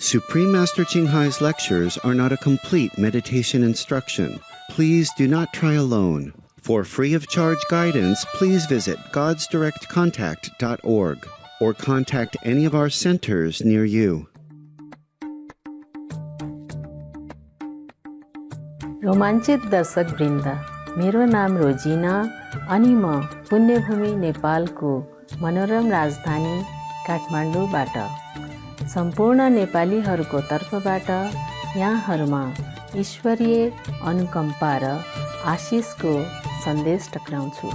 Supremamestrechinghai's lectures are not a complete meditation instruction. Please do not try alone. For free of charge guidance, please visit godsdirectcontact.org or contact any of our centers near you. रोमाञ्चित दर्शक वृन्द, मेरो नाम रोजिना अनि म पुण्यभूमि नेपालको मनोरम राजधानी काठमाडौँबाट सम्पूर्ण नेपालीहरूको तर्फबाट यहाँहरूमा ईश्वरीय अनुकम्पा र आशिषको सन्देश टक्राउँछु।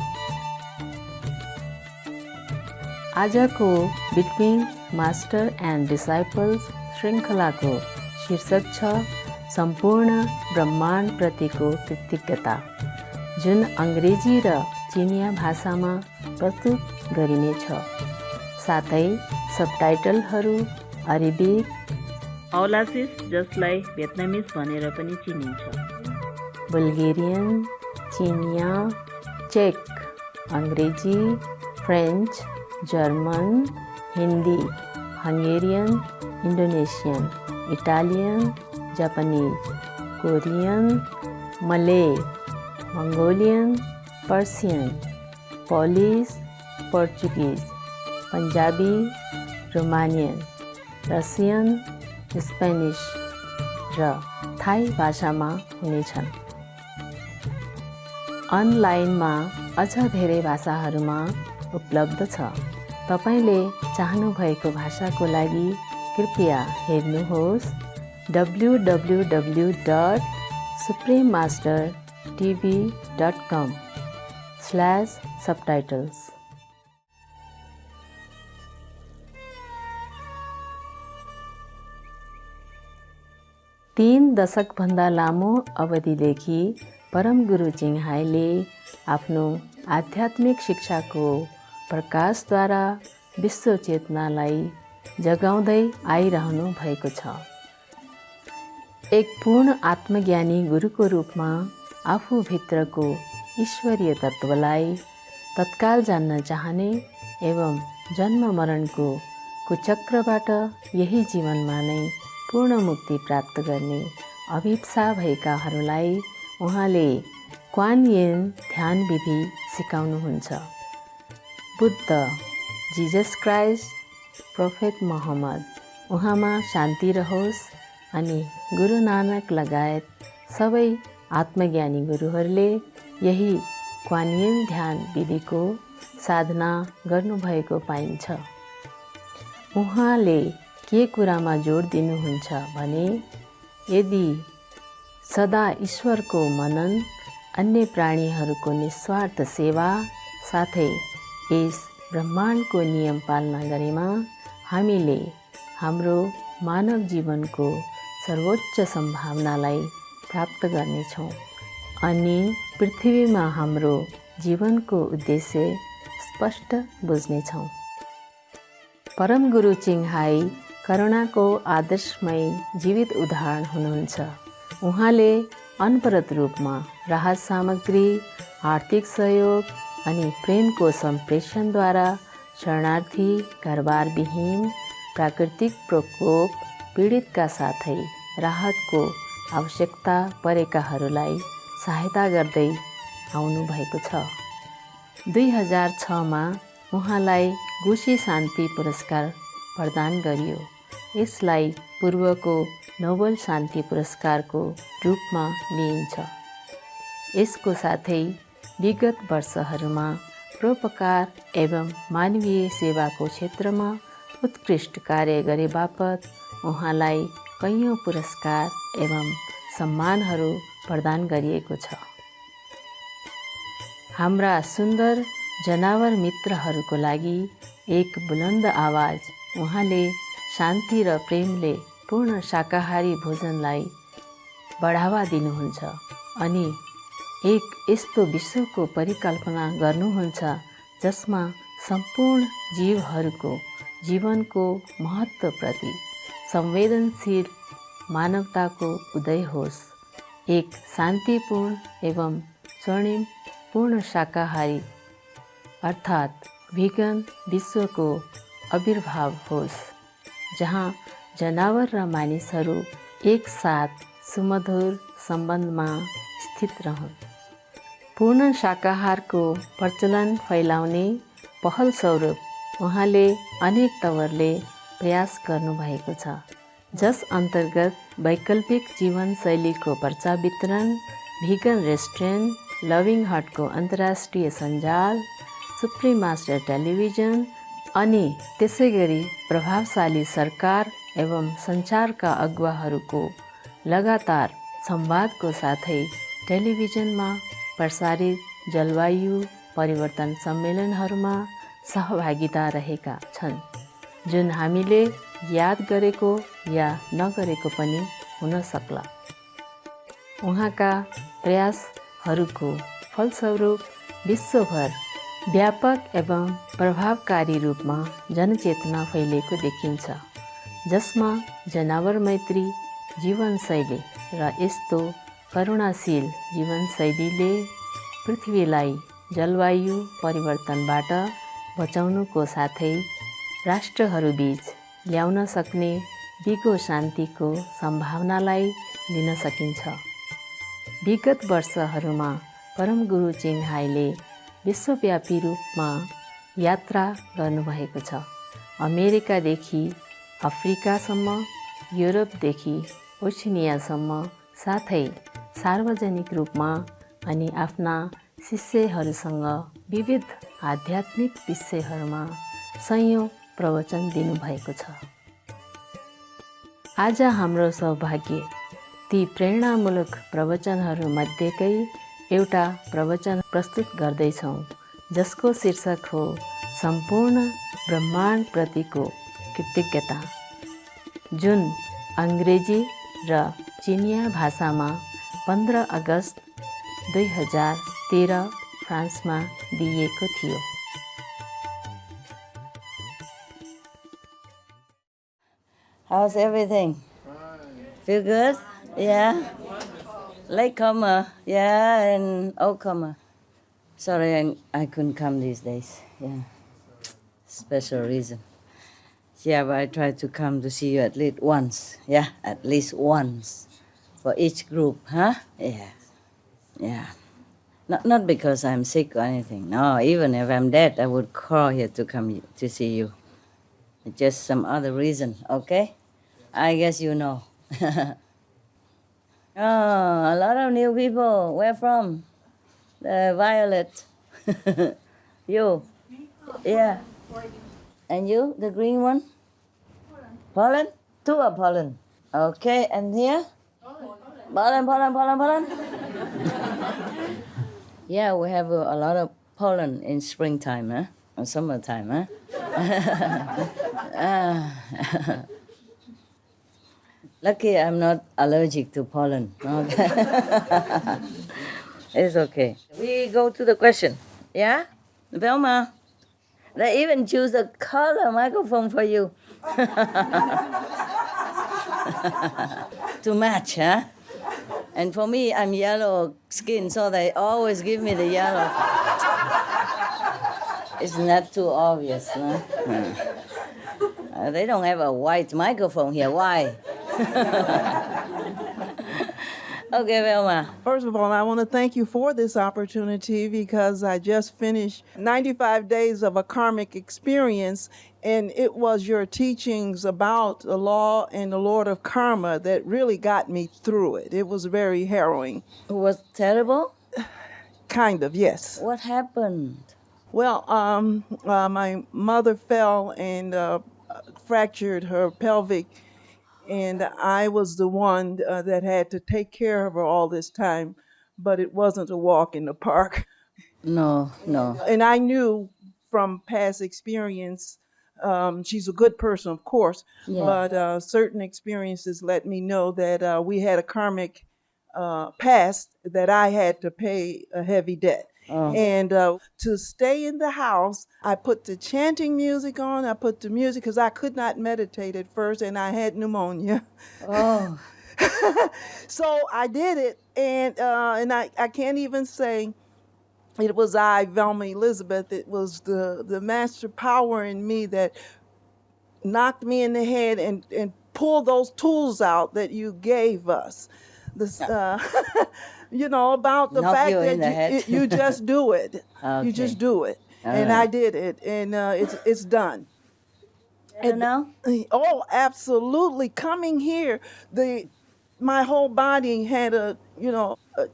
आजको बिट्विन मास्टर एन्ड डिसाइपल्स श्रृङ्खलाको शीर्षक छ सम्पूर्ण ब्रह्माण्ड प्रतिको कृतज्ञता, जुन अङ्ग्रेजी र चिनिया भाषामा प्रस्तुत गरिनेछ। साथै सबटाइटलहरू अरेबिक, औलासिस जसलाई भियतनामिज भनेर पनि चिनिन्छ, बुल्गेरियन, चिनिया, चेक, अङ्ग्रेजी, French, German, Hindi, Hungarian, Indonesian, Italian, Japanese, Korean, Malay, Mongolian, Persian, Polish, Portuguese, Punjabi, Romanian, Russian, Spanish र थाई भाषामा हुनेछन्। अनलाइनमा अझ धेरै भाषाहरूमा उपलब्ध छ। तपाईले चाहनुभएको भाषाको लागि कृपया हेर्नुहोस् www.suprememastertv.com/subtitles। 3 दशकभन्दा लामो अवधिदेखि परम गुरु चिङ्हाईले आफ्नो आध्यात्मिक शिक्षाको प्रकाशद्वारा विश्व चेतनालाई जगाउँदै आइरहनु भएको छ। एक पूर्ण आत्मज्ञानी गुरुको रूपमा आफूभित्रको ईश्वरीय तत्त्वलाई तत्काल जान्न चाहने एवं जन्म मरणको कुचक्रबाट यही जीवनमा नै पूर्ण मुक्ति प्राप्त गर्ने अभिप्सा भएकाहरूलाई उहाँले क्वान यिन ध्यान विधि सिकाउनुहुन्छ। Buddha, Jesus Christ, prophet Muhammad, उहाँमा शान्ति रहोस्, अनि गुरु नानक लगायत सबै आत्मज्ञानी गुरुहरूले यही क्वान यिन ध्यान विधिको साधना गर्नुभएको पाइन्छ। उहाँले के कुरामा जोड दिनुहुन्छ भने यदि सदा ईश्वरको मनन, अन्य प्राणीहरूको निस्वार्थ सेवा साथै यस ब्रह्माण्डको नियम पालना गरेमा हामीले हाम्रो मानव जीवनको सर्वोच्च सम्भावनालाई प्राप्त गर्नेछौँ अनि पृथ्वीमा हाम्रो जीवनको उद्देश्य स्पष्ट बुझ्नेछौँ। परम गुरु चिङ्हाई करुणाको आदर्शमय जीवित उदाहरण हुनुहुन्छ। उहाँले अनवरत रूपमा राहत सामग्री, आर्थिक सहयोग अनि प्रेमको सम्प्रेषणद्वारा शरणार्थी, घरबारविहीन, प्राकृतिक प्रकोप पीडितका साथै राहतको आवश्यकता परेकाहरूलाई सहायता गर्दै आउनुभएको छ। 2006मा उहाँलाई गुशी शान्ति पुरस्कार प्रदान गरियो। यसलाई पूर्वको नोबेल शान्ति पुरस्कारको रूपमा लिइन्छ। यसको साथै विगत वर्षहरूमा परोपकार एवं मानवीय सेवाको क्षेत्रमा उत्कृष्ट कार्य गरे बापत उहाँलाई कैयौँ पुरस्कार एवं सम्मानहरू प्रदान गरिएको छ। हाम्रा सुन्दर जनावर मित्रहरूको लागि एक बुलन्द आवाज उहाँले शान्ति र प्रेमले पूर्ण शाकाहारी भोजनलाई बढावा दिनुहुन्छ अनि एक यस्तो विश्वको परिकल्पना गर्नुहुन्छ जसमा सम्पूर्ण जीवहरूको जीवनको महत्त्वप्रति संवेदनशील मानवताको उदय होस्। एक शान्तिपूर्ण एवं स्वर्णिम पूर्ण शाकाहारी अर्थात् भिगन विश्वको आविर्भाव होस्, जहाँ जनावर र मानिसहरू एकसाथ सुमधुर सम्बन्धमा स्थित रहन्। पूर्ण शाकाहारको प्रचलन फैलाउने पहल स्वरूप उहाँले अनेक तवरले प्रयास गर्नुभएको छ, जस अन्तर्गत वैकल्पिक जीवनशैलीको पर्चा वितरण, भिगन रेस्टुरेन्ट, लभिङ हार्टको अन्तर्राष्ट्रिय सञ्जाल, सुप्रिम मास्टर टेलिभिजन अनि त्यसै गरी प्रभावशाली सरकार एवं सञ्चारका अगुवाहरूको लगातार संवादको साथै टेलिभिजनमा प्रसारित जलवायु परिवर्तन सम्मेलनहरूमा सहभागिता रहेका छन्, जुन हामीले याद गरेको या नगरेको पनि हुन सक्ला। उहाँका प्रयासहरूको फलस्वरूप विश्वभर व्यापक एवं प्रभावकारी रूपमा जनचेतना फैलिएको देखिन्छ, जसमा जनावर मैत्री जीवनशैली र यस्तो करुणाशील जीवनशैलीले पृथ्वीलाई जलवायु परिवर्तनबाट बचाउनुको साथै राष्ट्रहरूबीच ल्याउन सक्ने दिगो शान्तिको सम्भावनालाई लिन सकिन्छ। विगत वर्षहरूमा परम गुरु चिङ्हाईले विश्वव्यापी रूपमा यात्रा गर्नुभएको छ। अमेरिकादेखि अफ्रिकासम्म, युरोपदेखि ओशिनियासम्म, साथै सार्वजनिक रूपमा अनि आफ्ना शिष्यहरूसँग विविध आध्यात्मिक विषयहरूमा सयौं प्रवचन दिनुभएको छ। आज हाम्रो सौभाग्य ती प्रेरणामूलक प्रवचनहरूमध्येकै एउटा प्रवचन प्रस्तुत गर्दैछौँ, जसको शीर्षक हो सम्पूर्ण ब्रह्माण्डप्रतिको कृतज्ञता, जुन अङ्ग्रेजी र चिनिया भाषामा 15 अगस्त 2013 फ्रान्समा दिइएको थियो। How's everything? Feel good? Yeah? Latecomer, yeah, and oldcomer. Sorry, I couldn't come these days. Yeah, special reason. Yeah, but I tried to come to see you at least once. Yeah, at least once for each group, huh? Yeah, yeah. Not because I'm sick or anything. No, even if I'm dead, I would crawl here to come to see you. Just some other reason, okay? I guess you know. Oh, a lot of new people. Where from? Violet. You? Yeah. And you, the green one? Pollen? Two are pollen. Okay, and here? Pollen. Yeah, we have a lot of pollen in springtime, huh? Or summertime, huh? Lucky I'm not allergic to pollen. Okay. It's okay. We go to the question. Yeah? Velma, they even choose a color microphone for you. To match, huh? And for me, I'm yellow skin, so they always give me the yellow. It's not too obvious, no? They don't have a white microphone here. Why? Okay, Velma. First of all, I want to thank you for this opportunity because I just finished 95 days of a karmic experience, and it was your teachings about the law and the Lord of Karma that really got me through it. It was very harrowing. It was terrible? Kind of, yes. What happened? Well, my mother fell and fractured her pelvic, and I was the one that had to take care of her all this time, but it wasn't a walk in the park. No. And I knew from past experience, she's a good person, of course, Yeah. but certain experiences let me know that we had a karmic past that I had to pay a heavy debt. Oh. And to stay in the house, I put the chanting music on. I put the music because I could not meditate at first, and I had pneumonia. Oh. So I did it, and I can't even say it was I, Velma Elizabeth. It was the master power in me that knocked me in the head and pull those tools out that you gave us. This, about the Knock fact you that in the head. you just do it. You Okay. just do it. All And right. I did it, and it's done. Better now? Oh, absolutely. Coming here, my whole body had a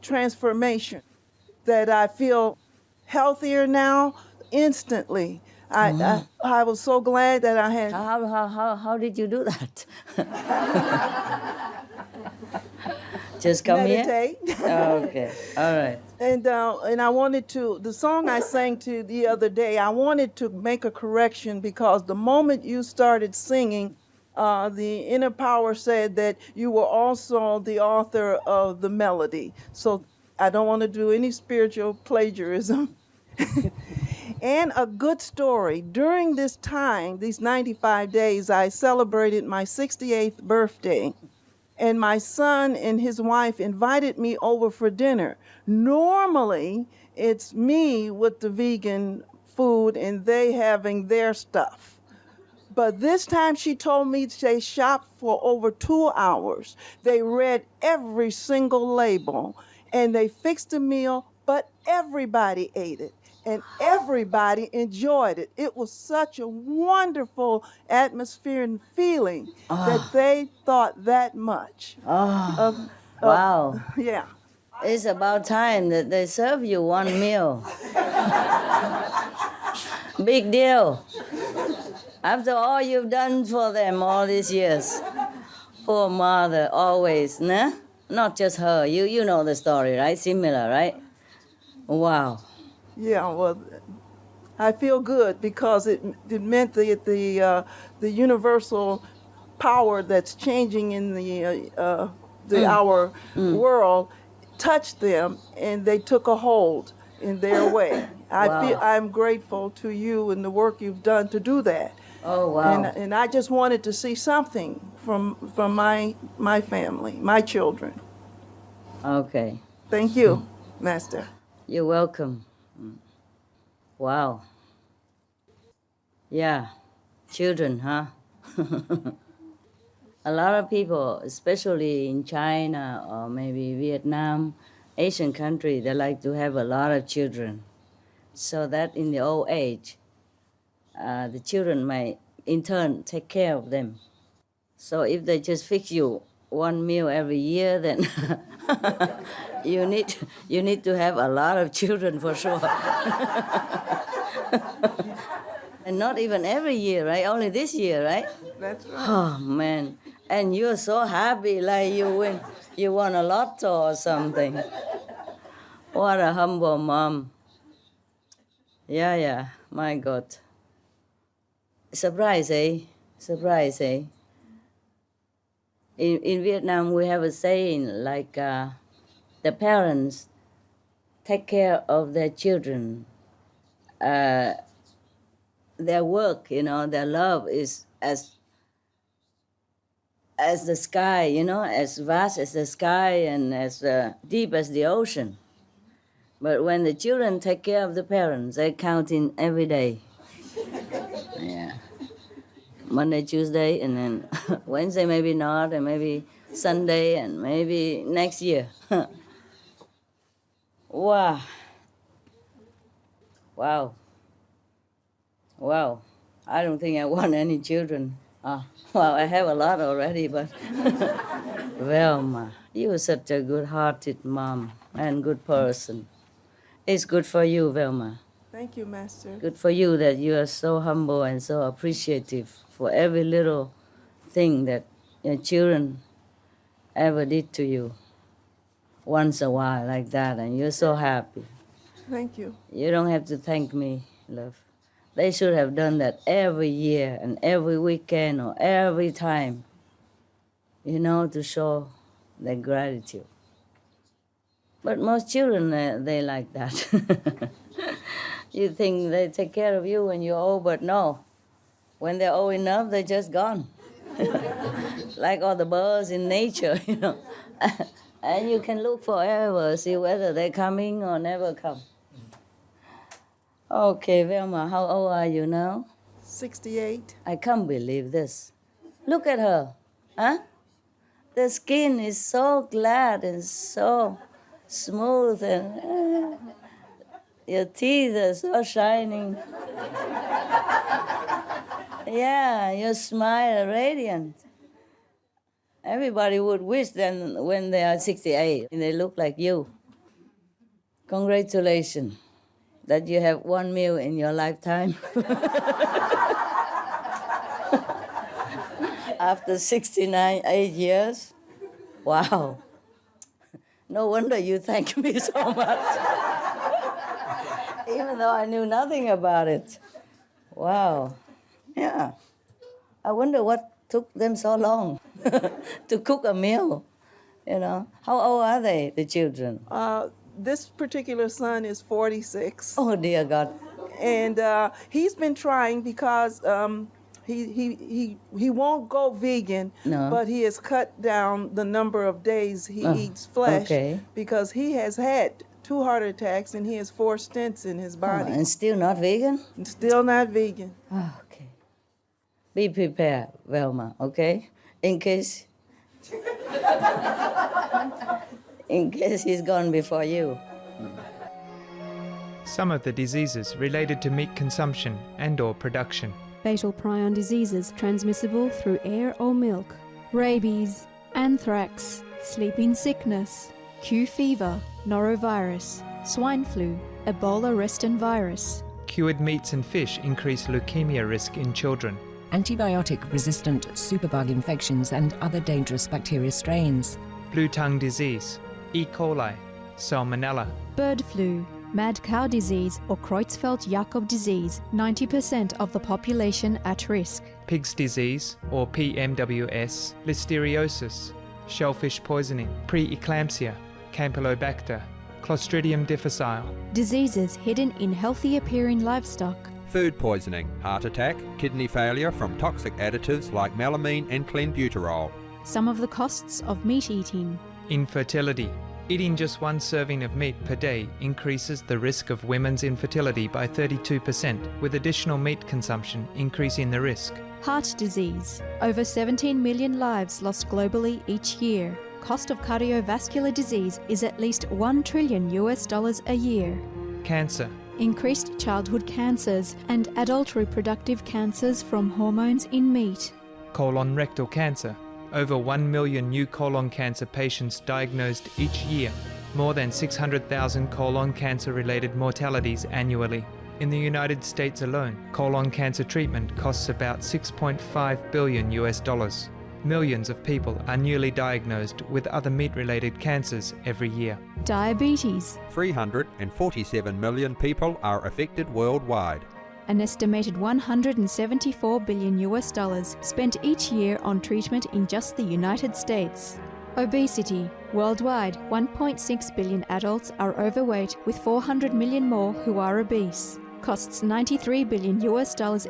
transformation that I feel healthier now instantly. I was so glad that I had How did you do that? Just come meditate. here? Okay, all right. And I wanted to, the song I sang to the other day, I wanted to make a correction because the moment you started singing, the inner power said that you were also the author of the melody. So I don't want to do any spiritual plagiarism. And a good story. During this time, these 95 days, I celebrated my 68th birthday. And my son and his wife invited me over for dinner. Normally, it's me with the vegan food and they having their stuff. But this time she told me they shopped for over 2 hours. They read every single label and they fixed a meal, but everybody ate it and everybody enjoyed it. It was such a wonderful atmosphere and feeling that they thought that much of, Wow. yeah. It's about time that they serve you one meal. Big deal. After all you've done for them all these years. Poor mother, always, nah? Not just her. You know the story, right? Similar, right? Wow. Yeah, well, I feel good because it meant the universal power that's changing in our world touched them and they took a hold in their way. Wow. I'm grateful to you and the work you've done to do that. Oh, wow. And I just wanted to see something from my family, my children. Okay. Thank you, Master. You're welcome. Wow. Yeah. Children, huh? A lot of people, especially in China or maybe Vietnam, Asian country, they like to have a lot of children. So that in the old age, the children may in turn take care of them. So if they just fix you one meal every year, then you need to have a lot of children for sure. And not even every year, right? Only this year, right? That's right. Oh man. And you're so happy like you won a lotto or something. What a humble mom. Yeah, my God. Surprise, eh? Surprise, eh? In Vietnam, we have a saying like the parents take care of their children. Their work, their love is as the sky, as vast as the sky and as deep as the ocean. But when the children take care of the parents, they count in every day. Yeah. Monday, Tuesday, and then Wednesday maybe not, and maybe Sunday, and maybe next year. Wow. Wow. Wow. I don't think I want any children. Well, I have a lot already, but Velma, you're such a good-hearted mom and good person. It's good for you, Velma. Thank you, Master. Good for you that you are so humble and so appreciative for every little thing that your children ever did to you once a while like that, and you're so happy. Thank you. You don't have to thank me, love. They should have done that every year and every weekend or every time, to show their gratitude. But most children, they like that. You think they take care of you when you're old, but no. When they're old enough, they're just gone. Like all the birds in nature, And you can look forever, see whether they're coming or never come. Okay, Velma, how old are you now? 68. I can't believe this. Look at her. Huh? The skin is so glad and so smooth, and your teeth are so shining. Yeah, your smile radiant. Everybody would wish then when they are 68 and they look like you. Congratulations that you have one meal in your lifetime. After 8 years. Wow. No wonder you thank me so much. Even though I knew nothing about it. Wow. Yeah. I wonder what took them so long to cook a meal. You know, how old are they, the children? This particular son is 46. Oh, dear God. And he's been trying because he won't go vegan, No. but he has cut down the number of days he eats flesh because he has had 2 heart attacks and he has 4 stents in his body. And still not vegan? Still not vegan. Oh, okay. Be prepared, Velma, okay? In case he's gone before you. Some of the diseases related to meat consumption and/or production. Fatal prion diseases transmissible through air or milk. Rabies, anthrax, sleeping sickness, Q fever, norovirus, swine flu, Ebola reston virus. Cured meats and fish increase leukemia risk in children. Antibiotic-resistant superbug infections and other dangerous bacteria strains. Blue tongue disease, E. coli, salmonella. Bird flu, mad cow disease or Creutzfeldt-Jakob disease, 90% of the population at risk. Pig's disease, or PMWS, listeriosis, shellfish poisoning, preeclampsia, Campylobacter, Clostridium difficile. Diseases hidden in healthy appearing livestock. Food poisoning, heart attack, kidney failure from toxic additives like melamine and clenbuterol. Some of the costs of meat eating. Infertility. Eating just 1 serving of meat per day increases the risk of women's infertility by 32%, with additional meat consumption increasing the risk. Heart disease. Over 17 million lives lost globally each year. Cost of cardiovascular disease is at least $1 trillion a year. Cancer. Increased childhood cancers and adult reproductive cancers from hormones in meat. Colon rectal cancer. Over 1 million new colon cancer patients diagnosed each year. More than 600,000 colon cancer-related mortalities annually. In the United States alone, colon cancer treatment costs about $6.5 billion. Millions of people are newly diagnosed with other meat-related cancers every year. Diabetes. 347 million people are affected worldwide. An estimated $174 billion spent each year on treatment in just the United States. Obesity. Worldwide, 1.6 billion adults are overweight, with 400 million more who are obese. Costs $93 billion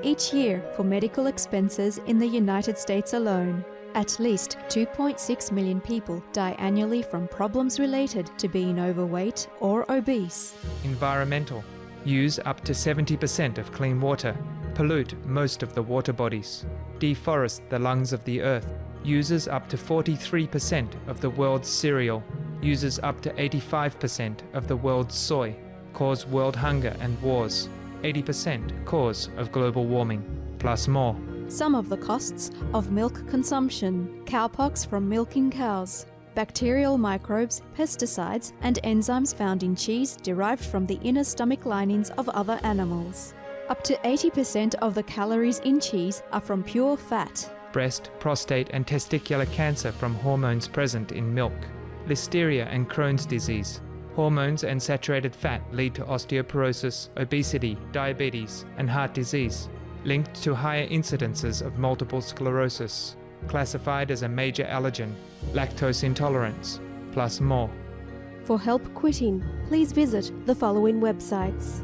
each year for medical expenses in the United States alone. At least 2.6 million people die annually from problems related to being overweight or obese. Environmental. Use up to 70% of clean water. Pollute most of the water bodies. Deforest the lungs of the earth. Uses up to 43% of the world's cereal. Uses up to 85% of the world's soy. Cause world hunger and wars. 80% cause of global warming. Plus more. Some of the costs of milk consumption. Cowpox from milking cows. Bacterial microbes, pesticides, and enzymes found in cheese derived from the inner stomach linings of other animals. Up to 80% of the calories in cheese are from pure fat. Breast, prostate, and testicular cancer from hormones present in milk. Listeria and Crohn's disease. Hormones and saturated fat lead to osteoporosis, obesity, diabetes, and heart disease, linked to higher incidences of multiple sclerosis. Classified as a major allergen, lactose intolerance, plus more. For help quitting, please visit the following websites.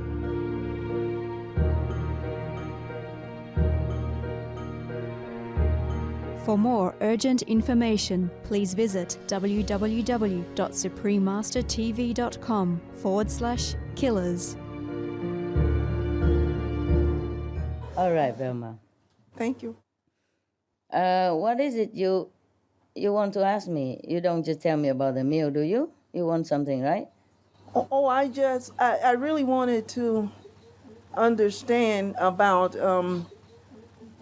For more urgent information, please visit www.suprememastertv.com/killers. All right, Velma. Thank you. What is it you You want to ask me? You don't just tell me about the meal, do you? You want something, right? I really wanted to understand about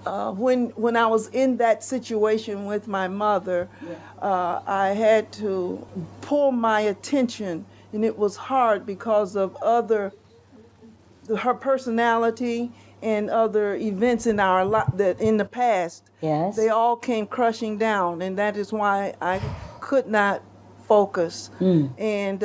when I was in that situation with my mother, I had to pull my attention, and it was hard because of her personality and other events in our that in the past. Yes. They all came crushing down, and that is why I could not focus. And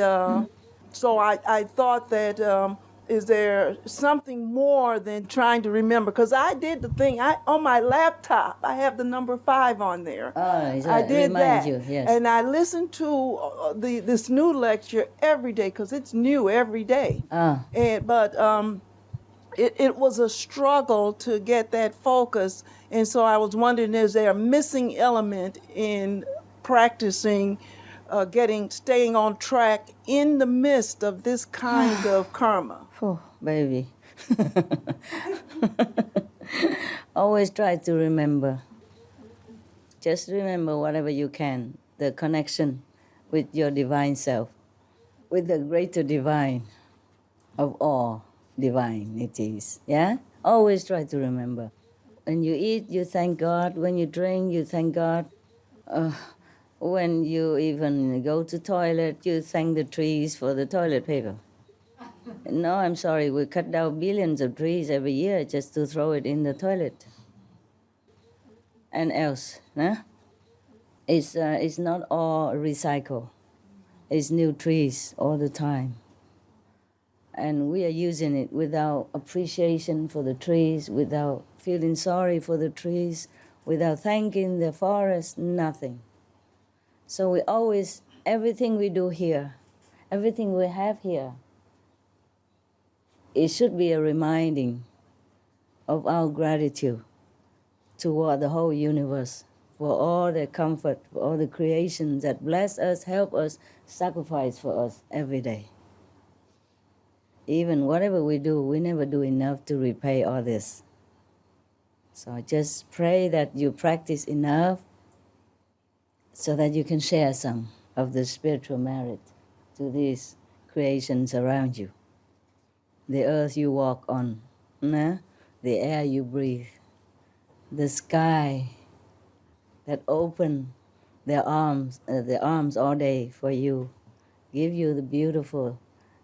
so I thought that is there something more than trying to remember? Because I did the thing. On my laptop, I have the number 5 on there. So I it did reminds that, you, yes. and I listened to this new lecture every day because it's new every day. But it was a struggle to get that focus, and so I was wondering, is there a missing element in practicing staying on track in the midst of this kind of karma? Oh, baby. Always try to remember. Just remember whatever you can, the connection with your divine self, with the greater divine of all divinities. Yeah? Always try to remember. When you eat, you thank God. When you drink, you thank God. When you even go to toilet, you thank the trees for the toilet paper. No, I'm sorry, we cut down billions of trees every year just to throw it in the toilet. And else, nah? It's not all recycle. It's new trees all the time. And we are using it without appreciation for the trees, without feeling sorry for the trees, without thanking the forest, nothing. So we always, everything we do here, everything we have here, it should be a reminding of our gratitude toward the whole universe for all the comfort, for all the creations that bless us, help us, sacrifice for us every day. Even whatever we do, we never do enough to repay all this. So I just pray that you practice enough so that you can share some of the spiritual merit to these creations around you. The earth you walk on, the air you breathe, the sky that open their arms all day for you, give you the beautiful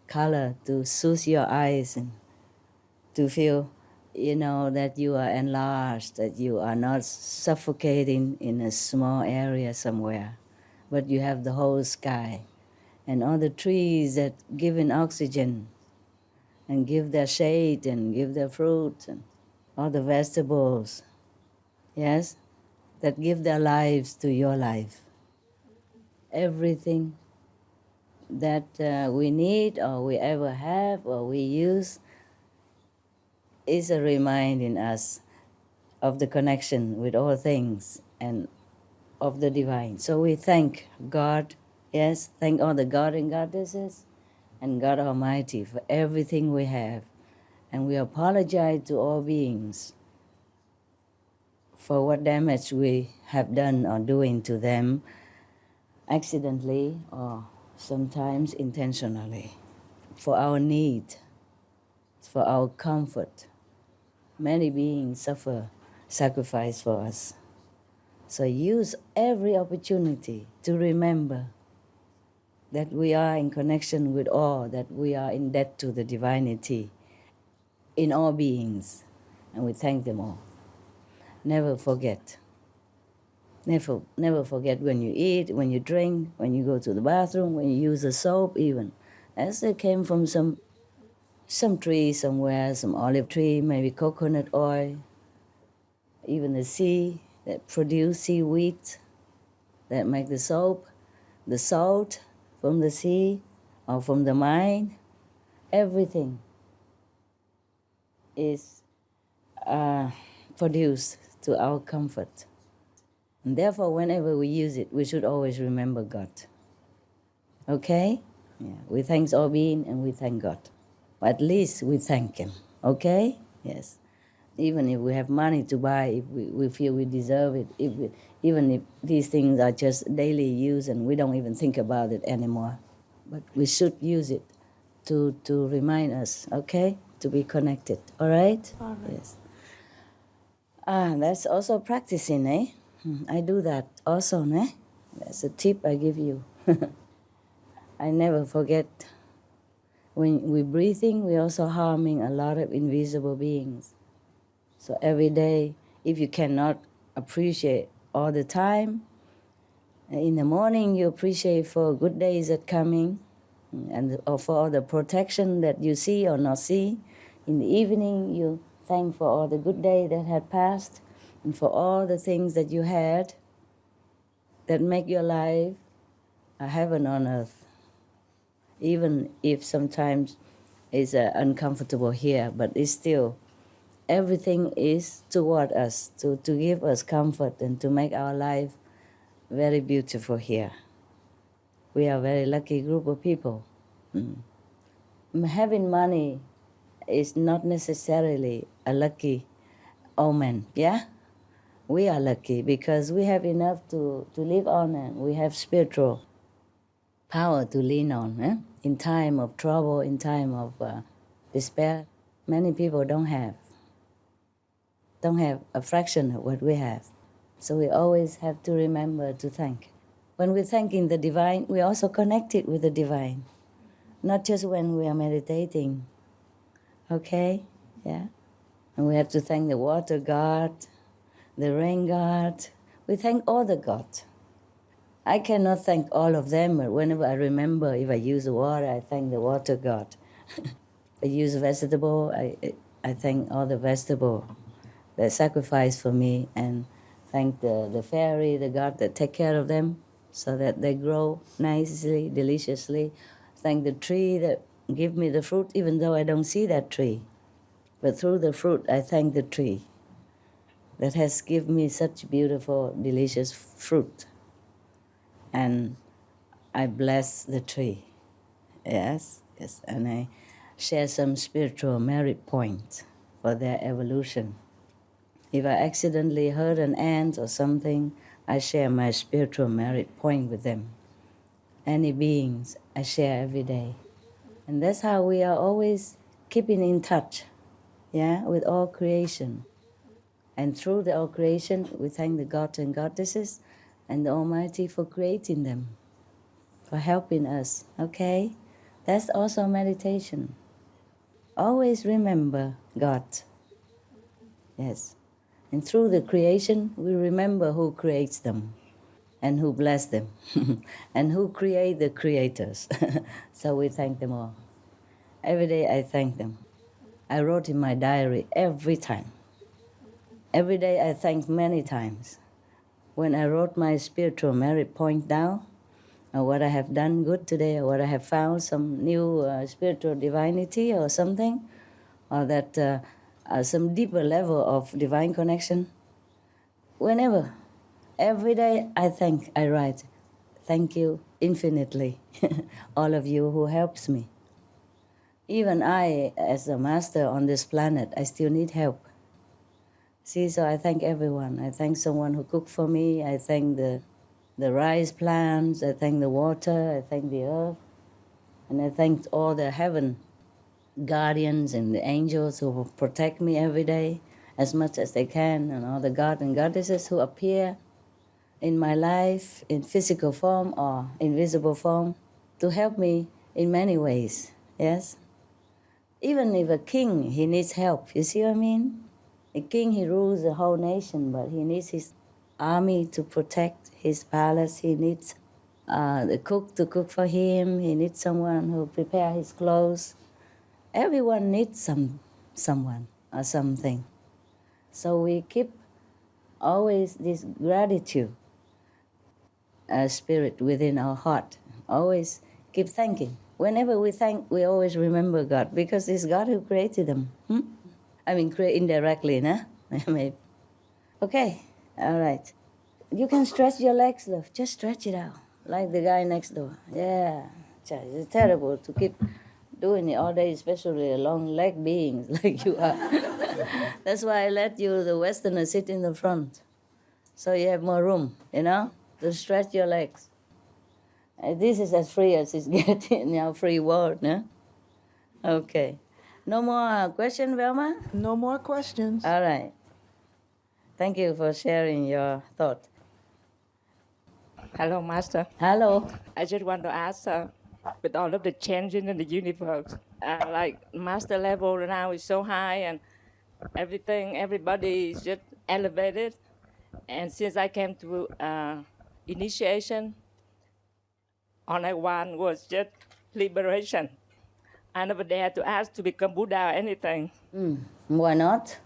color to soothe your eyes and to feel, that you are enlarged, that you are not suffocating in a small area somewhere, but you have the whole sky and all the trees that give in oxygen and give their shade and give their fruit and all the vegetables, yes, that give their lives to your life. Everything that we need or we ever have or we use is a reminding us of the connection with all things and of the divine. So we thank God, yes, thank all the God and goddesses and God Almighty for everything we have. And we apologize to all beings for what damage we have done or doing to them accidentally or sometimes intentionally, for our need, for our comfort. Many beings suffer sacrifice for us. So use every opportunity to remember that we are in connection with all, that we are in debt to the divinity in all beings, and we thank them all. Never forget. Never forget when you eat, when you drink, when you go to the bathroom, when you use a soap even. As it came from some tree somewhere, some olive tree, maybe coconut oil, even the sea that produce seaweed that make the soap, the salt from the sea or from the mine, everything is produced to our comfort. And therefore, whenever we use it, we should always remember God. Okay? Yeah. We thank all being and we thank God. At least we thank Him. Okay? Yes. Even if we have money to buy, if we feel we deserve it, even if these things are just daily use and we don't even think about it anymore. But we should use it to remind us, okay, to be connected, all right? All right. Yes. That's also practicing, eh? I do that also, eh? That's a tip I give you. I never forget. When we're breathing, we're also harming a lot of invisible beings. So every day, if you cannot appreciate all the time, in the morning you appreciate for good days that coming, and or for all the protection that you see or not see. In the evening, you thank for all the good day that had passed, and for all the things that you had that make your life a heaven on earth. Even if sometimes it's uncomfortable here, but it's still, everything is toward us, to give us comfort and to make our life very beautiful here. We are a very lucky group of people. Having money is not necessarily a lucky omen, yeah? We are lucky because we have enough to live on, and we have spiritual power to lean on. Eh? In time of trouble, in time of despair, many people don't have a fraction of what we have. So we always have to remember to thank. When we're thanking the divine, we also connected with the divine, not just when we are meditating. Okay? Yeah? And we have to thank the water god, the rain god. We thank all the gods. I cannot thank all of them, but whenever I remember, if I use water, I thank the water god. If I use vegetable, I thank all the vegetable that sacrifice for me, and thank the fairy, the god that take care of them so that they grow nicely, deliciously. Thank the tree that give me the fruit, even though I don't see that tree. But through the fruit, I thank the tree that has given me such beautiful, delicious fruit. And I bless the tree. Yes, and I share some spiritual merit points for their evolution. If I accidentally hurt an ant or something, I share my spiritual merit point with them. Any beings, I share every day. And that's how we are always keeping in touch, yeah, with all creation. And through the all creation, we thank the gods and goddesses and the Almighty for creating them, for helping us, okay? That's also meditation. Always remember God. Yes. And through the creation, we remember who creates them and who bless them and who create the creators. So we thank them all. Every day I thank them. I wrote in my diary every time. Every day I thank many times. When I wrote my spiritual merit point down, or what I have done good today, or what I have found, some new spiritual divinity or something, or that some deeper level of divine connection. Whenever, every day I write, thank you infinitely, all of you who helps me. Even I, as a master on this planet, I still need help. See, so I thank everyone. I thank someone who cooked for me. I thank the rice plants. I thank the water. I thank the earth. And I thank all the heaven guardians and the angels who protect me every day as much as they can, and all the gods and goddesses who appear in my life in physical form or invisible form to help me in many ways, yes? Even if a king, he needs help, you see what I mean? A king, he rules the whole nation, but he needs his army to protect his palace. He needs the cook to cook for him. He needs someone who prepare his clothes. Everyone needs someone or something. So we keep always this gratitude spirit within our heart. Always keep thanking. Whenever we thank, we always remember God, because it's God who created them. I mean, create indirectly, nah? Maybe. Okay, all right. You can stretch your legs, love. Just stretch it out, like the guy next door. Yeah, it's terrible to keep doing it all day, especially long leg beings like you are. That's why I let you, the Westerner, sit in the front. So you have more room, to stretch your legs. This is as free as it's getting, free world, no? Okay. No more question, Velma? No more questions. All right. Thank you for sharing your thought. Hello, Master. Hello. I just want to ask, with all of the changing in the universe, like Master level now is so high and everybody is just elevated. And since I came to initiation, all I want was just liberation. I never dare to ask to become Buddha or anything. Why not?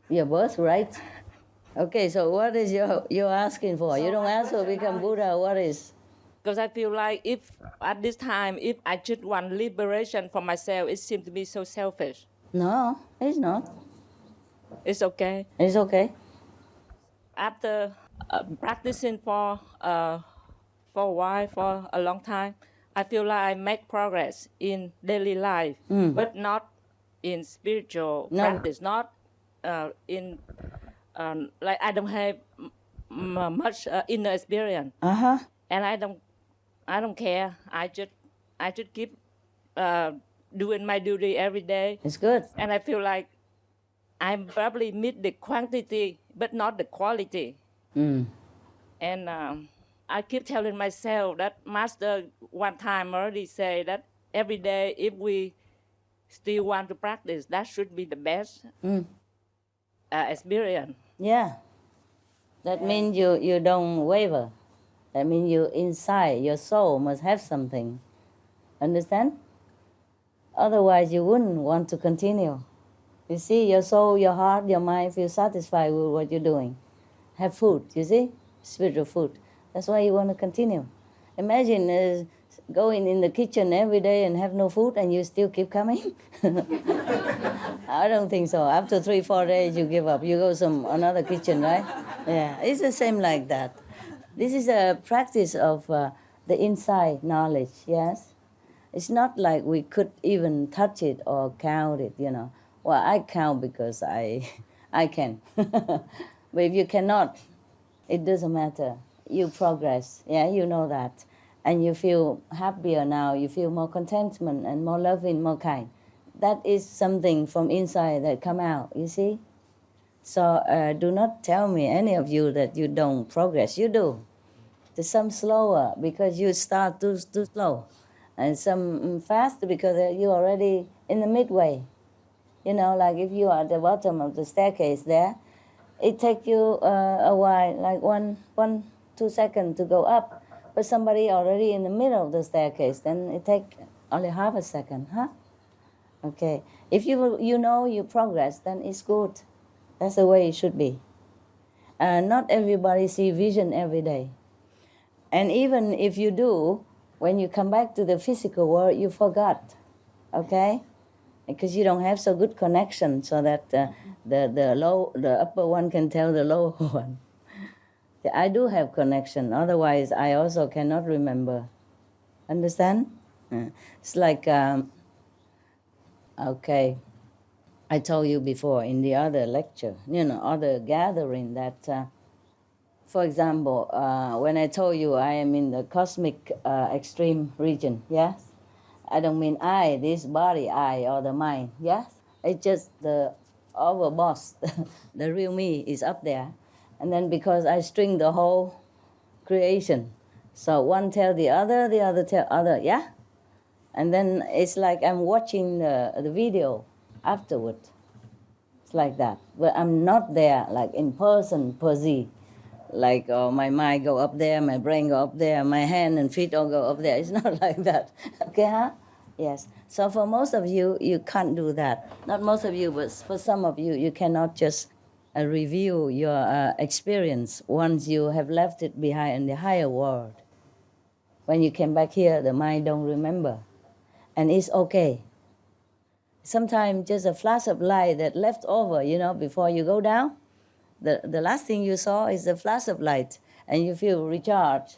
Your birthright. Okay, so what is you're asking for? You don't ask to become Buddha. What is? Because I feel like if at this time, if I just want liberation for myself, it seems to be so selfish. No, it's not. It's okay. It's okay. After practicing for a while, for a long time, I feel like I make progress in daily life, but not in spiritual practice, not in, like I don't have much inner experience. And I don't care. I just keep doing my duty every day. It's good. And I feel like I probably meet the quantity, but not the quality. And I keep telling myself that Master one time already said that every day, if we still want to practice, that should be the best experience. Yeah. That means you don't waver. That means you inside, your soul must have something. Understand? Otherwise, you wouldn't want to continue. You see, your soul, your heart, your mind feel satisfied with what you're doing. Have food, you see? Spiritual food. That's why you want to continue. Imagine going in the kitchen every day and have no food and you still keep coming. I don't think so. After 3-4 days, you give up. You go another kitchen, right? Yeah, it's the same like that. This is a practice of the inside knowledge, yes? It's not like we could even touch it or count it, Well, I count because I can. But if you cannot, it doesn't matter. You progress, yeah, you know that. And you feel happier now, you feel more contentment and more loving, more kind. That is something from inside that come out, you see? So do not tell me, any of you, that you don't progress. You do. There's some slower because you start too slow. And some fast because you're already in the midway. Like if you are at the bottom of the staircase there, it takes you a while, like 1-2 seconds to go up. But somebody already in the middle of the staircase, then it takes only half a second, huh? Okay. If you progress, then it's good. That's the way it should be. Not everybody see vision every day. And even if you do, when you come back to the physical world, you forgot, okay? Because you don't have so good connection so that the upper one can tell the lower one. I do have connection, otherwise I also cannot remember. Understand? It's like, okay, I told you before in the other lecture, other gathering that, for example, when I told you I am in the cosmic extreme region, yes? I don't mean I, this body, I, or the mind, yes? It's just the overboss, the real me is up there. And then because I string the whole creation, so one tell the other tell other, yeah? And then it's like I'm watching the video afterward. It's like that. But I'm not there, like in person, per se. Like my mind go up there, my brain go up there, my hand and feet all go up there. It's not like that. Okay, huh? Yes. So for most of you, you can't do that. Not most of you, but for some of you, you cannot just review your experience once you have left it behind in the higher world. When you came back here, the mind don't remember. And it's okay. Sometimes just a flash of light that left over, before you go down, the last thing you saw is a flash of light, and you feel recharged,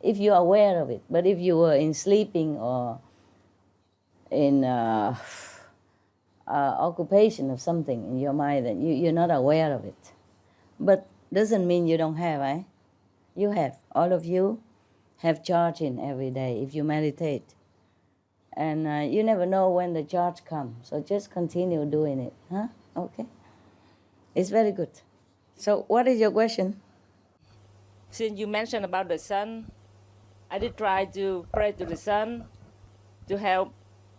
if you're aware of it. But if you were in sleeping or in occupation of something in your mind that you're not aware of it. But doesn't mean you don't have, eh? You have. All of you have charge in every day if you meditate. And you never know when the charge comes. So just continue doing it. Huh? Okay? It's very good. So what is your question? Since you mentioned about the sun, I did try to pray to the sun to help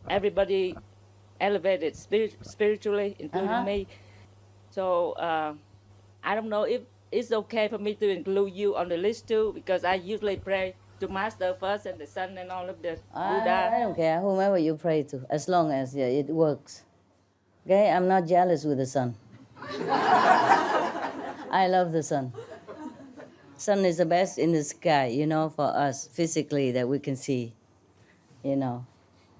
everybody elevate it spiritually, including me. So I don't know if it's okay for me to include you on the list too, because I usually pray to Master first and the sun and all of the Buddha. I don't care, whomever you pray to, as long as it works. Okay, I'm not jealous with the sun. I love the sun. Sun is the best in the sky, you know, for us physically that we can see, you know.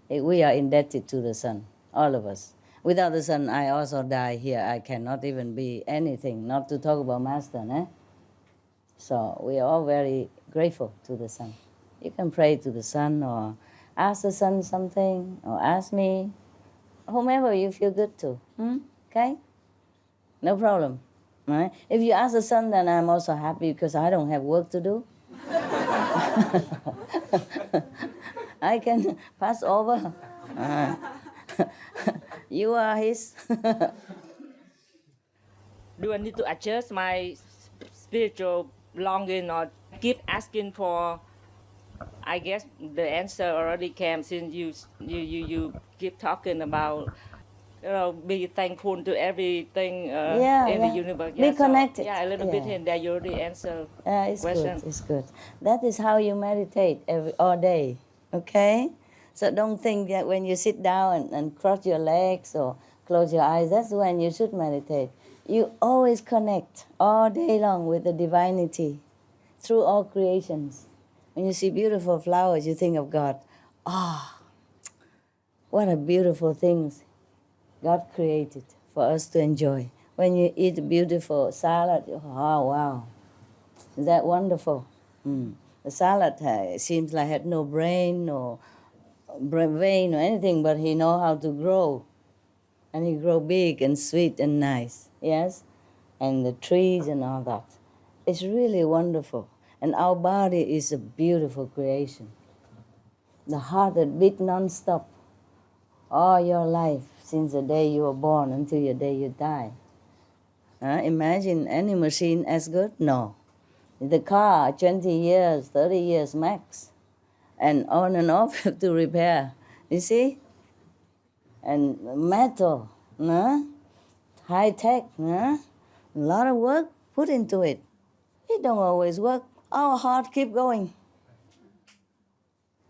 We are indebted to the sun, all of us. Without the sun, I also die here. I cannot even be anything, not to talk about Master, eh? So we are all very grateful to the sun. You can pray to the sun or ask the sun something or ask me, whomever you feel good to, okay? No problem, right? If you ask the sun, then I'm also happy because I don't have work to do. I can pass over. You are his. Do I need to adjust my spiritual longing or keep asking for? I guess the answer already came since you keep talking about, you know, be thankful to everything in the universe. Be connected. So, a little bit in there you already answered. It's question. good. It's good. That is how you meditate all day. Okay. So don't think that when you sit down and cross your legs or close your eyes, that's when you should meditate. You always connect all day long with the divinity through all creations. When you see beautiful flowers, you think of God. What a beautiful things God created for us to enjoy. When you eat a beautiful salad, oh, wow. Is that wonderful? The salad seems like had no brain or vein or anything, but he know how to grow. And he grow big and sweet and nice, yes? And the trees and all that. It's really wonderful. And our body is a beautiful creation. The heart that beat non-stop all your life, since the day you were born until the day you die. Imagine any machine as good? No. The car, 20 years, 30 years max. And on and off have to repair. You see? And metal, high tech, a lot of work put into it. It don't always work. Our heart keep going.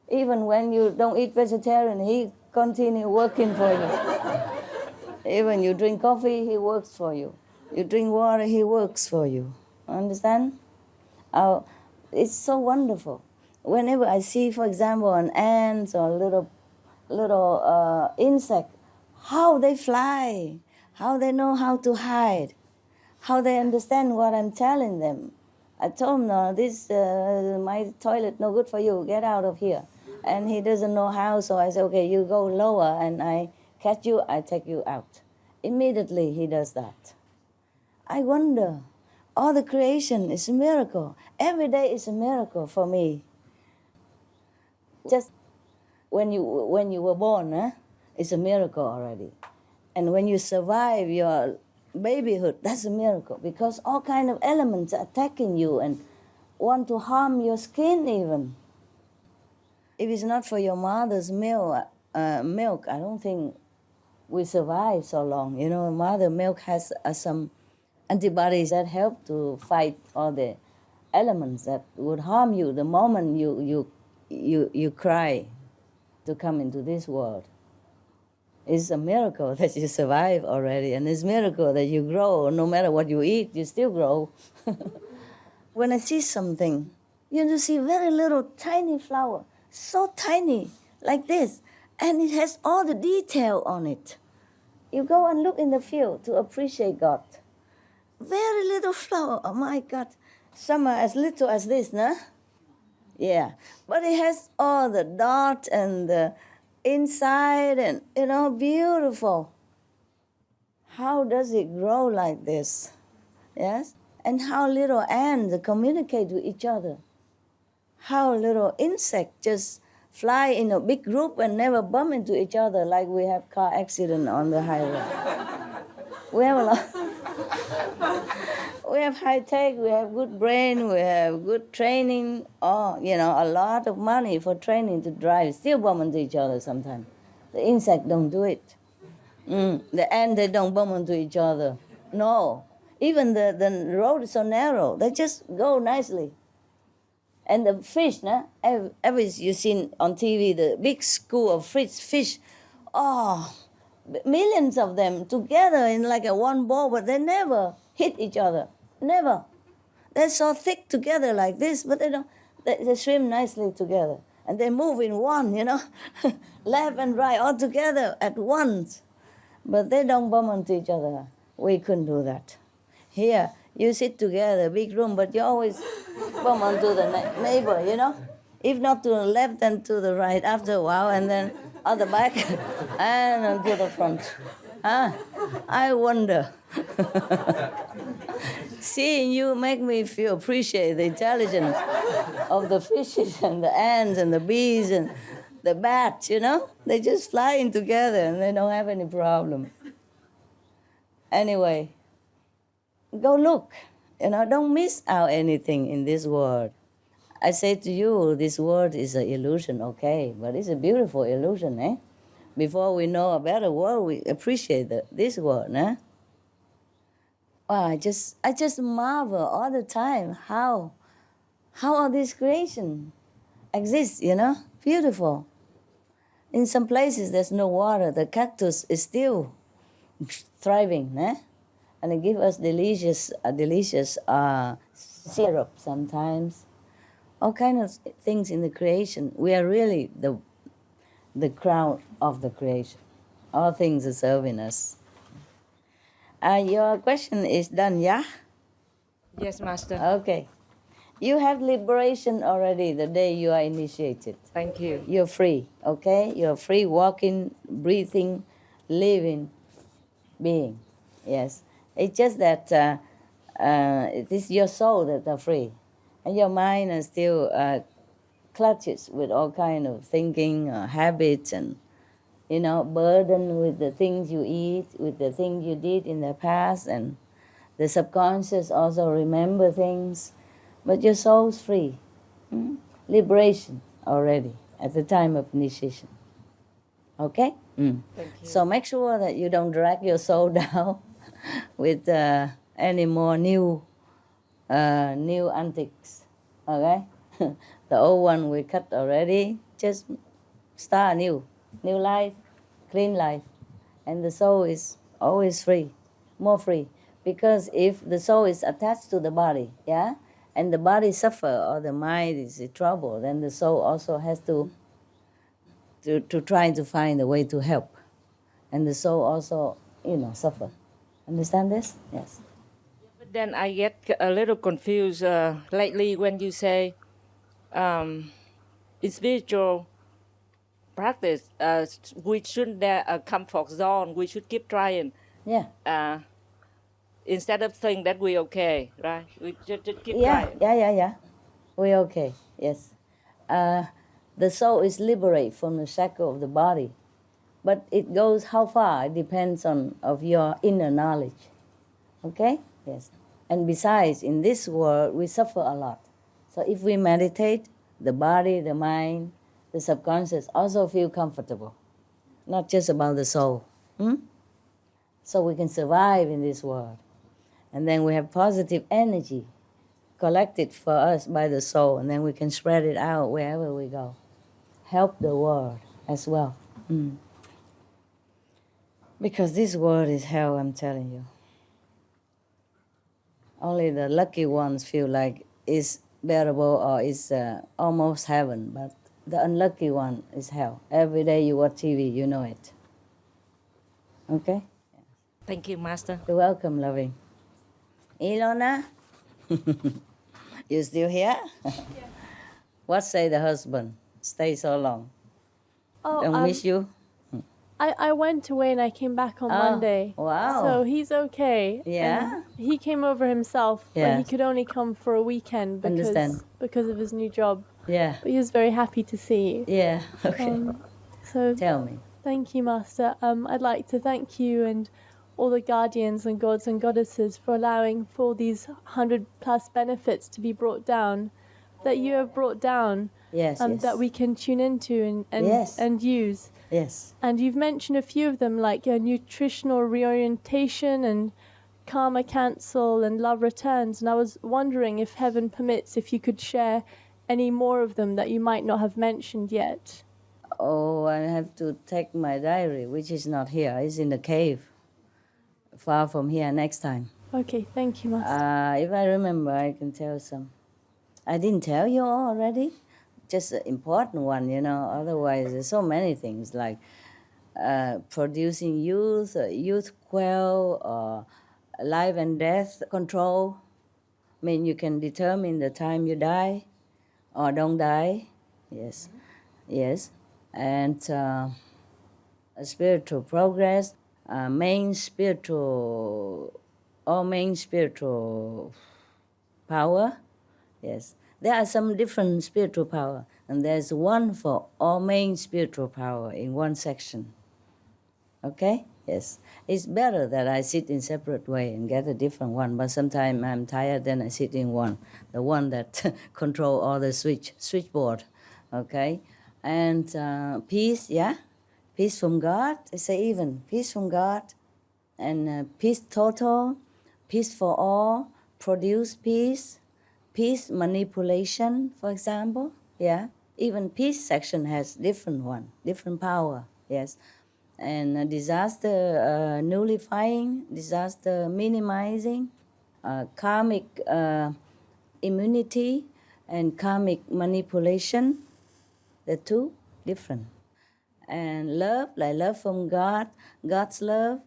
Even when you don't eat vegetarian, he continue working for you. Even you drink coffee, he works for you. You drink water, he works for you. Understand? It's so wonderful. Whenever I see, for example, an ant or a little insect, how they fly, how they know how to hide, how they understand what I'm telling them. I told him, no, my toilet no good for you, get out of here. And he doesn't know how, so I said, okay, you go lower, and I catch you, I take you out. Immediately he does that. I wonder, all the creation is a miracle. Every day is a miracle for me. Just when you were born, it's a miracle already. And when you survive your babyhood, that's a miracle, because all kind of elements are attacking you and want to harm your skin even. If it's not for your mother's milk, I don't think we survive so long. You know, mother milk has some antibodies that help to fight all the elements that would harm you the moment you cry to come into this world. It's a miracle that you survive already, and it's a miracle that you grow. No matter what you eat, you still grow. When I see something, you see very little tiny flower, so tiny, like this, and it has all the detail on it. You go and look in the field to appreciate God. Very little flower, oh my God. Some are as little as this, no? Yeah, but it has all the dot and the inside and, beautiful. How does it grow like this? Yes? And how little ants communicate with each other. How little insects just fly in a big group and never bump into each other like we have car accident on the highway. We have a lot. We have high tech, we have good brain, we have good training, a lot of money for training to drive, still bump into each other sometimes. The insect don't do it. The ant, they don't bump into each other. No. Even the road is so narrow, they just go nicely. And the fish, ever you seen on TV, the big school of fish, millions of them together in like a one ball, but they never hit each other. Never. They're so thick together like this, but they swim nicely together. And they move in one, left and right all together at once. But they don't bump into each other. We couldn't do that. Here, you sit together, big room, but you always bump onto the neighbor, If not to the left, then to the right after a while, and then on the back and onto the front. I wonder. Seeing you make me appreciate the intelligence of the fishes and the ants and the bees and the bats, They just fly in together and they don't have any problem. Anyway, go look. Don't miss out anything in this world. I say to you, this world is an illusion, okay? But it's a beautiful illusion, eh? Before we know a better world, we appreciate this world, eh? Wow, I just marvel all the time how all this creation exists, Beautiful. In some places there's no water. The cactus is still thriving, eh? And it gives us delicious syrup sometimes. All kinds of things in the creation. We are really the crown of the creation. All things are serving us. Your question is done, yeah? Yes, Master. Okay. You have liberation already the day you are initiated. Thank you. You're free, okay? You're free walking, breathing, living, being. Yes. It's just that it is your soul that are free. And your mind is still clutches with all kind of thinking, habits, and, burdened with the things you eat, with the things you did in the past, and the subconscious also remember things. But your soul's free. Liberation already at the time of initiation. Okay? Thank you. So make sure that you don't drag your soul down with any more new antics. Okay? The old one we cut already. Just start new life, clean life. And the soul is always free, more free. Because if the soul is attached to the body, yeah, and the body suffer or the mind is in trouble, then the soul also has to try to find a way to help. And the soul also, suffer. Understand this? Yes. But then I get a little confused lately when you say in spiritual practice, we shouldn't have a comfort zone. We should keep trying. Yeah. Instead of saying that we're okay, right? We just keep trying. Yeah. We're okay, yes. The soul is liberated from the shackle of the body. But it goes how far? It depends of your inner knowledge. Okay? Yes. And besides, in this world, we suffer a lot. So if we meditate, the body, the mind, the subconscious also feel comfortable. Not just about the soul. So we can survive in this world. And then we have positive energy collected for us by the soul, and then we can spread it out wherever we go. Help the world as well. Because this world is hell, I'm telling you. Only the lucky ones feel like it's bearable or it's almost heaven, but the unlucky one is hell. Every day you watch TV, you know it. Okay? Thank you, Master. You're welcome, loving. Ilona? You still here? Yeah. What say the husband? Stay so long. Oh, Don't miss you? I went away and I came back on Monday. Wow. So he's okay. Yeah? And he came over himself, but he Yes. could only come for a weekend Understand. because of his new job. Yeah. But he was very happy to see you. Yeah. Okay. So Tell me. thank you, Master. I'd like to thank you and all the guardians and gods and goddesses for allowing for all these 100+ benefits to be brought down, that you have brought down, Yes, yes. that we can tune into and Yes. and use. Yes. And you've mentioned a few of them, like nutritional reorientation and karma cancel and love returns. And I was wondering, if heaven permits, if you could share any more of them that you might not have mentioned yet. Oh, I have to take my diary, which is not here. It's in the cave, far from here, next time. Okay, thank you, Master. If I remember, I can tell some. I didn't tell you all already. Just an important one, Otherwise, there's so many things like producing youth, youth quell, life and death control. I mean, you can determine the time you die or don't die. Yes, yes. And spiritual progress, main spiritual power. Yes. There are some different spiritual power, and there's one for all main spiritual power in one section. Okay? Yes. It's better that I sit in separate way and get a different one, but sometimes I'm tired, then I sit in one, the one that control all the switchboard. Okay? And peace, yeah? Peace from God, they say even, peace from God, and peace total, peace for all, produce peace, peace manipulation, for example, yeah. Even peace section has different power, yes. And disaster nullifying, disaster minimizing, karmic immunity, and karmic manipulation, the two different. And love, like love from God, God's love,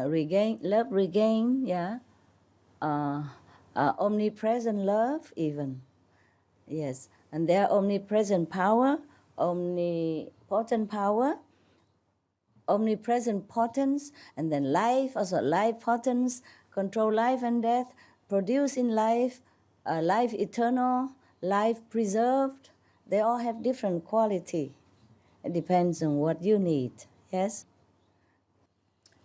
regain, yeah. Omnipresent love even, yes. And their omnipresent power, omnipotent power, omnipresent potence, and then life, also life potence, control life and death, produce in life, life eternal, life preserved. They all have different quality. It depends on what you need, yes.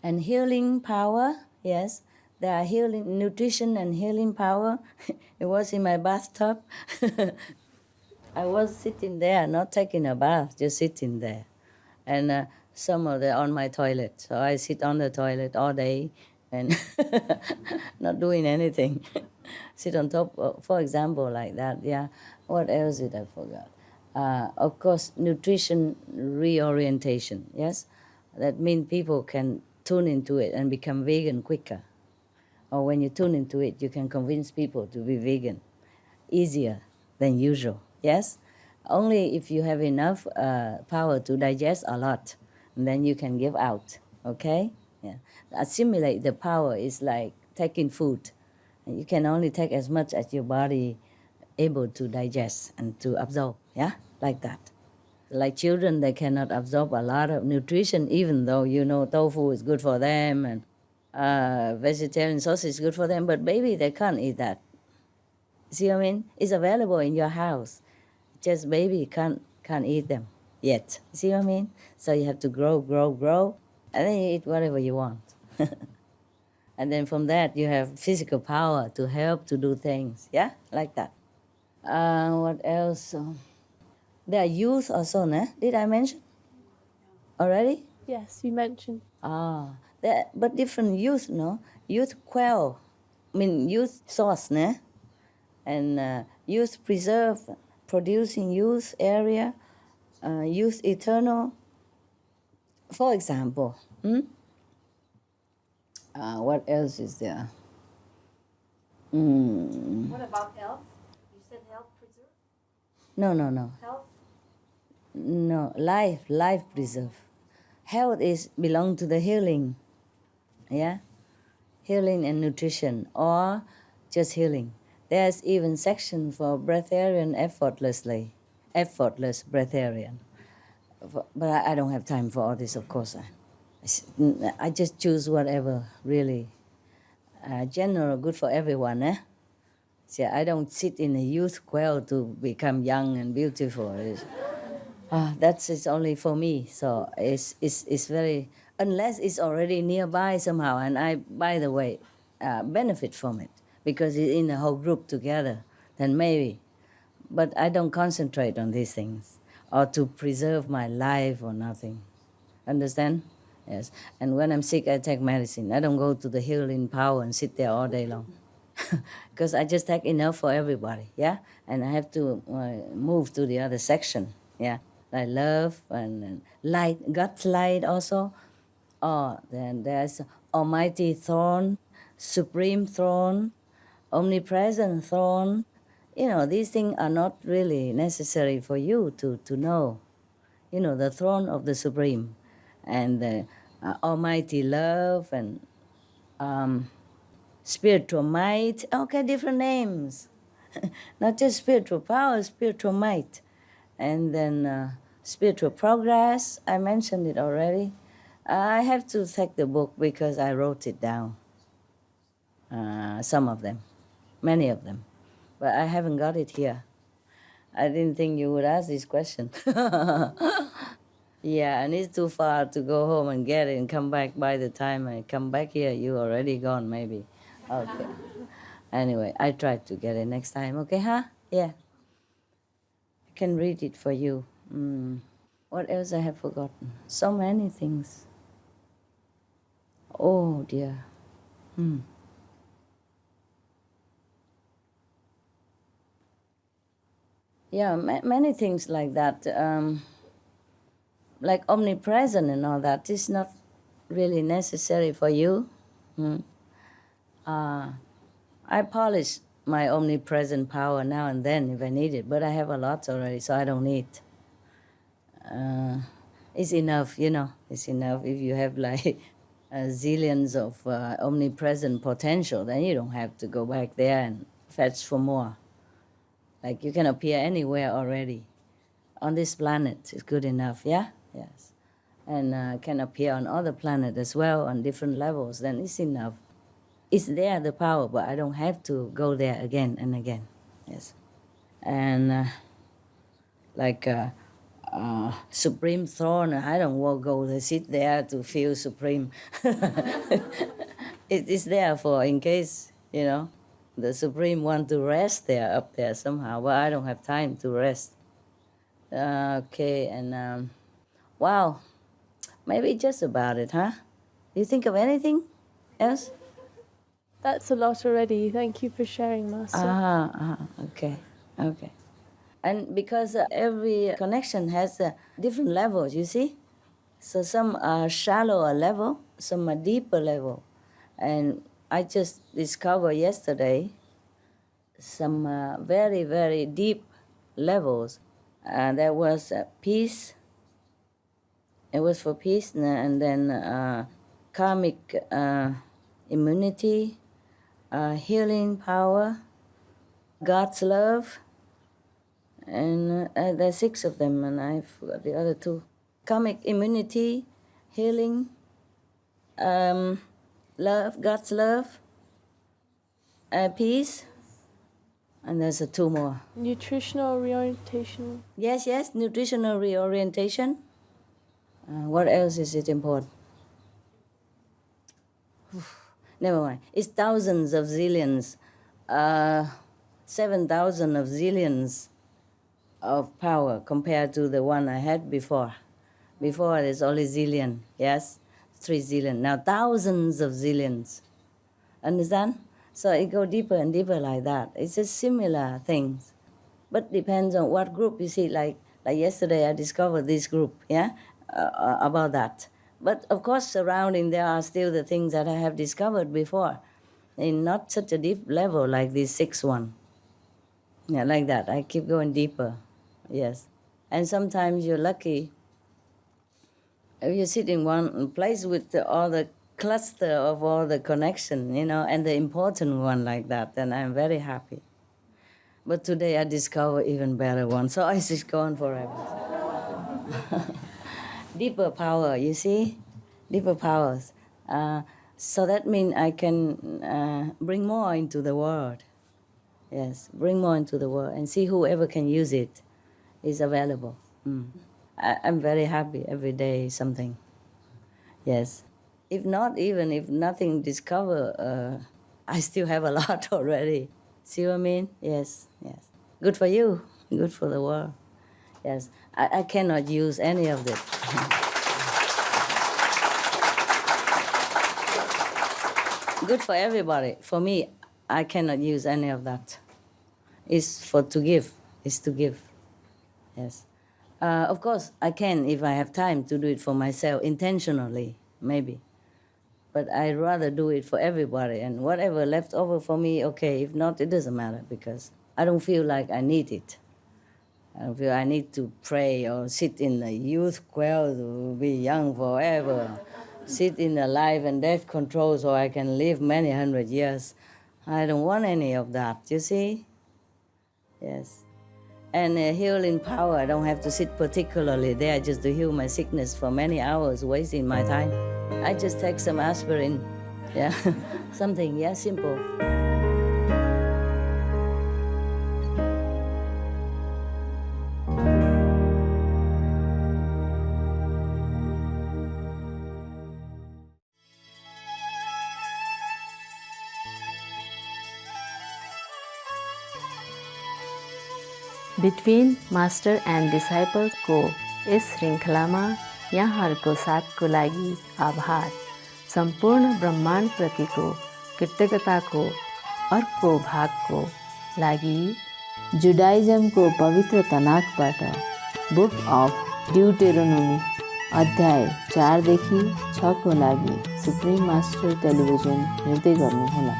And healing power, yes. There are healing, nutrition and healing power. It was in my bathtub. I was sitting there, not taking a bath, just sitting there. And some of them on my toilet. So I sit on the toilet all day and not doing anything. Sit on top, for example, like that, yeah. What else did I forget? Of course, nutrition reorientation, yes? That means people can tune into it and become vegan quicker. Or when you tune into it, you can convince people to be vegan easier than usual, yes? Only if you have enough power to digest a lot, and then you can give out, okay? Yeah. Assimilate the power is like taking food. And you can only take as much as your body able to digest and to absorb, yeah? Like that. Like children, they cannot absorb a lot of nutrition, even though tofu is good for them and vegetarian sausage is good for them, but baby, they can't eat that. See what I mean? It's available in your house. Just baby can't eat them yet. See what I mean? So you have to grow, and then you eat whatever you want. And then from that, you have physical power to help to do things, yeah? Like that. What else? There are youth also, né? Did I mention already? Yes, you mentioned. But different youth, no? Youth quell, youth source, né? And youth preserve, producing youth area, youth eternal. For example, what else is there? What about health? You said health preserve? No. Health? No, life preserve. Health belong to the healing, yeah? Healing and nutrition, or just healing. There's even section for breatharian effortless breatharian. But I don't have time for all this, of course. I just choose whatever really general, good for everyone. See, I don't sit in a youth well to become young and beautiful. It's only for me. So it's very, unless it's already nearby somehow, and I, by the way, benefit from it because it's in the whole group together, then maybe. But I don't concentrate on these things or to preserve my life or nothing. Understand? Yes. And when I'm sick, I take medicine. I don't go to the healing power and sit there all day long. Because I just take enough for everybody, yeah? And I have to move to the other section, yeah? Like love and light, God's light also. Oh, then there's Almighty Throne, Supreme Throne, Omnipresent Throne. You know, these things are not really necessary for you to know. You know, the throne of the Supreme and the Almighty Love and spiritual might. Okay, different names. Not just spiritual power, spiritual might. And then spiritual progress, I mentioned it already. I have to take the book because I wrote it down. Some of them, many of them. But I haven't got it here. I didn't think you would ask this question. Yeah, and it's too far to go home and get it and come back. By the time I come back here, you already gone, maybe. Okay. Anyway, I tried to get it next time. Okay, huh? Yeah. I can read it for you. What else I have forgotten? So many things. Oh, dear. Yeah, many things like that. Like omnipresent and all that is not really necessary for you. I polish my omnipresent power now and then if I need it, but I have a lot already, so I don't need. It's enough, you know. It's enough if you have like zillions of omnipresent potential, then you don't have to go back there and fetch for more. Like you can appear anywhere already. On this planet is good enough, yeah? Yes. And can appear on other planets as well on different levels, then it's enough. It's there, the power, but I don't have to go there again and again. Yes. And Supreme Throne, I don't want to go to sit there to feel supreme. It's there for in case, you know, the Supreme want to rest there, up there somehow, but I don't have time to rest. Okay, and wow, maybe just about it, huh? Do you think of anything else? That's a lot already. Thank you for sharing, Master. Okay. And because every connection has different levels, you see? So some are shallower level, some are deeper level. And I just discovered yesterday some very, very deep levels. There was peace. It was for peace, and then karmic immunity, healing power, God's love, and there's 6 of them, and I forgot the other 2. Karmic immunity, healing, love, God's love, peace, and there's 2 more. Nutritional reorientation. Yes, nutritional reorientation. What else is it important? Never mind. It's thousands of zillions, 7,000 of zillions of power compared to the one I had before. Before there's only zillion, yes? 3 zillion. Now thousands of zillions. Understand? So it goes deeper and deeper like that. It's just similar things. But depends on what group you see. Like yesterday I discovered this group, yeah? About that. But of course surrounding there are still the things that I have discovered before. In not such a deep level like this 6th one. Yeah, like that. I keep going deeper. Yes. And sometimes you're lucky if you sit in one place with all the cluster of all the connection, you know, and the important one like that, then I'm very happy. But today I discover even better one, so I just go on forever. Deeper power, you see? Deeper powers. So that means I can bring more into the world. Yes, bring more into the world and see whoever can use it is available. I'm very happy every day something. Yes. If not, even if nothing discover, I still have a lot already. See what I mean? Yes, yes. Good for you. Good for the world. Yes. I cannot use any of it. Good for everybody. For me, I cannot use any of that. It's for to give. It's to give. Yes. Of course, I can if I have time to do it for myself intentionally, maybe. But I'd rather do it for everybody. And whatever left over for me, okay. If not, it doesn't matter because I don't feel like I need it. I don't feel I need to pray or sit in the youth square to be young forever. Sit in the life and death control so I can live many hundred years. I don't want any of that, you see? Yes. And healing power, I don't have to sit particularly there just to heal my sickness for many hours, wasting my time. I just take some aspirin, yeah, something, yeah, simple. Between master and डिसाइपल्सको यस श्रृङ्खलामा यहाँहरूको साथको लागि आभार। सम्पूर्ण ब्रह्माण्डप्रतिको कृतज्ञताको अर्को भागको लागि जुडाइजमको पवित्र तनाखबाट बुक अफ ड्युटेरोनोमी अध्याय 4 देखि 6 को लागि सुप्रिम मास्टर टेलिभिजन हेर्दै गर्नुहोला।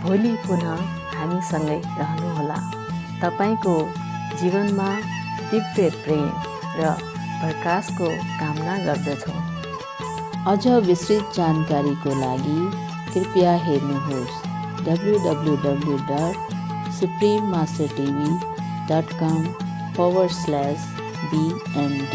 भोलि पुनः हामीसँगै रहनुहोला। तपाईको जीवनमा दिव्य प्रेम र प्रकाशको कामना गर्दछौँ। अझ विस्तृत जानकारीको लागि कृपया हेर्नुहोस् www.suprememastertv.com/BMD।